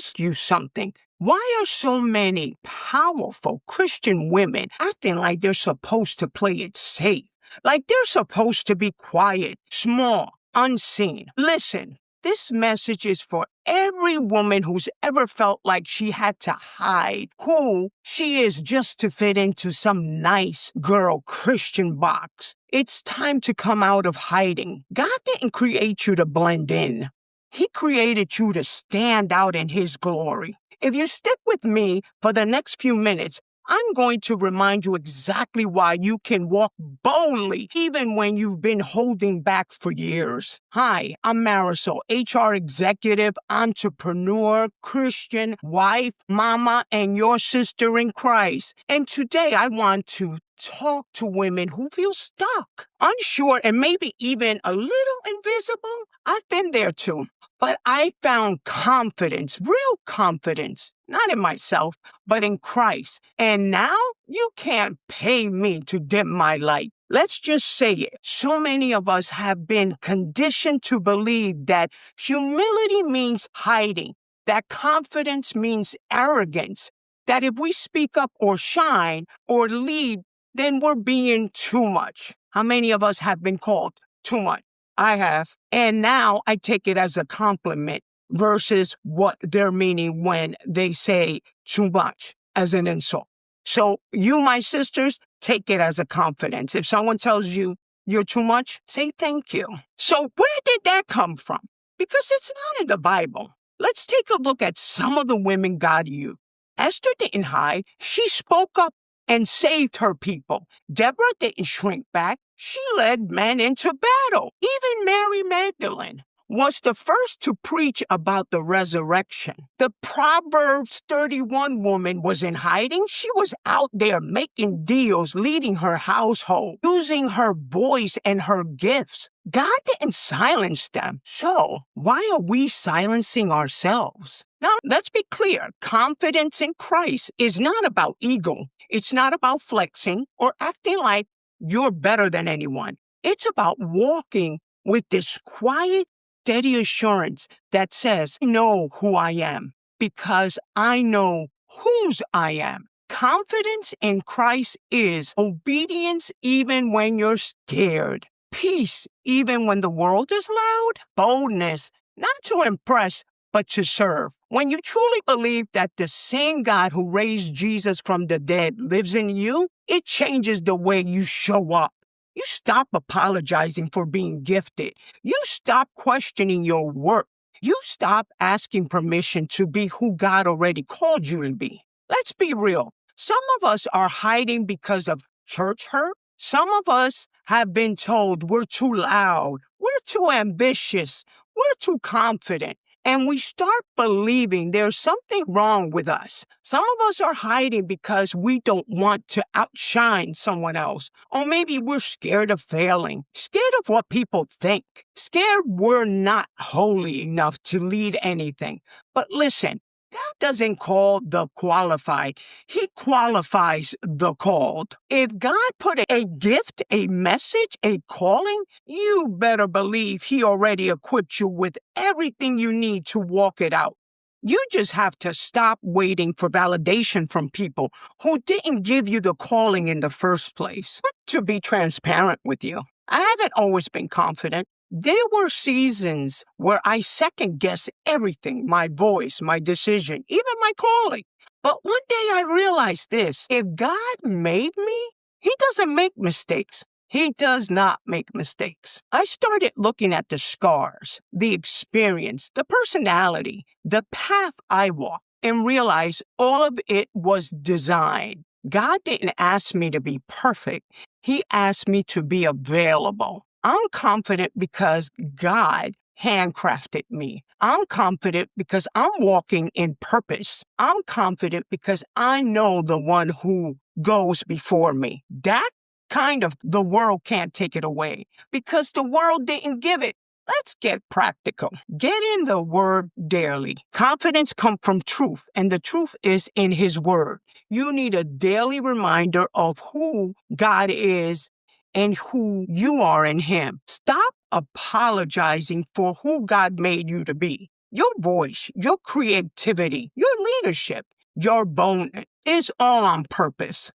ask you something. Why are so many powerful Christian women acting like they're supposed to play it safe? Like they're supposed to be quiet, small, unseen. Listen, this message is for every woman who's ever felt like she had to hide who she is just to fit into some nice girl Christian box. It's time to come out of hiding. God didn't create you to blend in. He created you to stand out in His glory. If you stick with me for the next few minutes, I'm going to remind you exactly why you can walk boldly even when you've been holding back for years. Hi, I'm Marisol, HR executive, entrepreneur, Christian, wife, mama, and your sister in Christ. And today I want to talk to women who feel stuck, unsure, and maybe even a little invisible. I've been there too. But I found confidence, real confidence, not in myself, but in Christ. And now you can't pay me to dim my light. Let's just say it. So many of us have been conditioned to believe that humility means hiding, that confidence means arrogance, that if we speak up or shine or lead, then we're being too much. How many of us have been called too much? I have. And now I take it as a compliment versus what they're meaning when they say too much as an insult. So you, my sisters, take it as a confidence. If someone tells you you're too much, say thank you. So where did that come from? Because it's not in the Bible. Let's take a look at some of the women God used. Esther didn't hide. She spoke up and saved her people. Deborah didn't shrink back. She led men into battle. Even Mary Magdalene was the first to preach about the resurrection. The Proverbs 31 woman was in hiding. She was out there making deals, leading her household, using her voice and her gifts. God didn't silence them. So why are we silencing ourselves? Now, let's be clear. Confidence in Christ is not about ego. It's not about flexing or acting like you're better than anyone. It's about walking with this quiet, steady assurance that says, I know who I am because I know whose I am. Confidence in Christ is obedience even when you're scared, peace even when the world is loud, boldness, not to impress, but to serve. When you truly believe that the same God who raised Jesus from the dead lives in you, it changes the way you show up. You stop apologizing for being gifted. You stop questioning your work. You stop asking permission to be who God already called you to be. Let's be real. Some of us are hiding because of church hurt. Some of us have been told we're too loud, we're too ambitious, we're too confident. And we start believing there's something wrong with us. Some of us are hiding because we don't want to outshine someone else. Or maybe we're scared of failing, scared of what people think, scared we're not holy enough to lead anything. But listen, God doesn't call the qualified. He qualifies the called. If God put a gift, a message, a calling, you better believe He already equipped you with everything you need to walk it out. You just have to stop waiting for validation from people who didn't give you the calling in the first place. To be transparent with you, I haven't always been confident. There were seasons where I second-guessed everything, my voice, my decision, even my calling. But one day I realized this. If God made me, He doesn't make mistakes. He does not make mistakes. I started looking at the scars, the experience, the personality, the path I walked, and realized all of it was designed. God didn't ask me to be perfect. He asked me to be available. I'm confident because God handcrafted me. I'm confident because I'm walking in purpose. I'm confident because I know the one who goes before me. That kind of the world can't take it away because the world didn't give it. Let's get practical. Get in the Word daily. Confidence comes from truth, and the truth is in His Word. You need a daily reminder of who God is and who you are in Him. Stop apologizing for who God made you to be. Your voice, your creativity, your leadership, your bonus is all on purpose.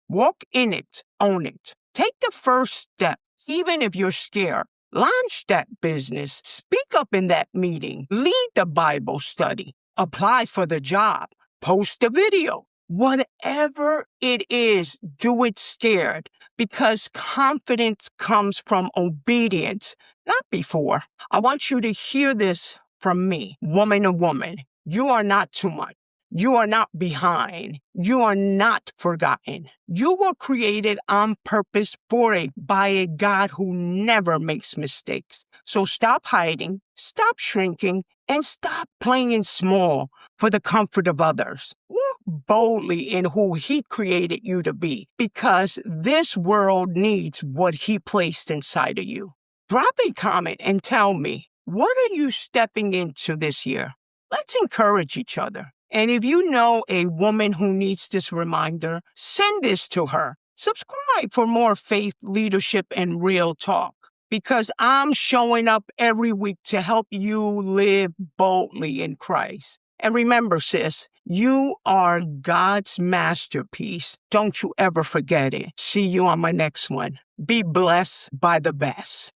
Walk in it, own it. Take the first step, even if you're scared. Launch that business, speak up in that meeting, lead the Bible study, apply for the job, post a video. Whatever it is, do it scared, because confidence comes from obedience, not before. I want you to hear this from me, woman to woman. You are not too much. You are not behind. You are not forgotten. You were created on purpose by a God who never makes mistakes. So stop hiding, stop shrinking, and stop playing small for the comfort of others. Walk boldly in who He created you to be, because this world needs what He placed inside of you. Drop a comment and tell me, what are you stepping into this year? Let's encourage each other. And if you know a woman who needs this reminder, send this to her. Subscribe for more faith, leadership, and real talk, because I'm showing up every week to help you live boldly in Christ. And remember, sis, you are God's masterpiece. Don't you ever forget it. See you on my next one. Be blessed by the best.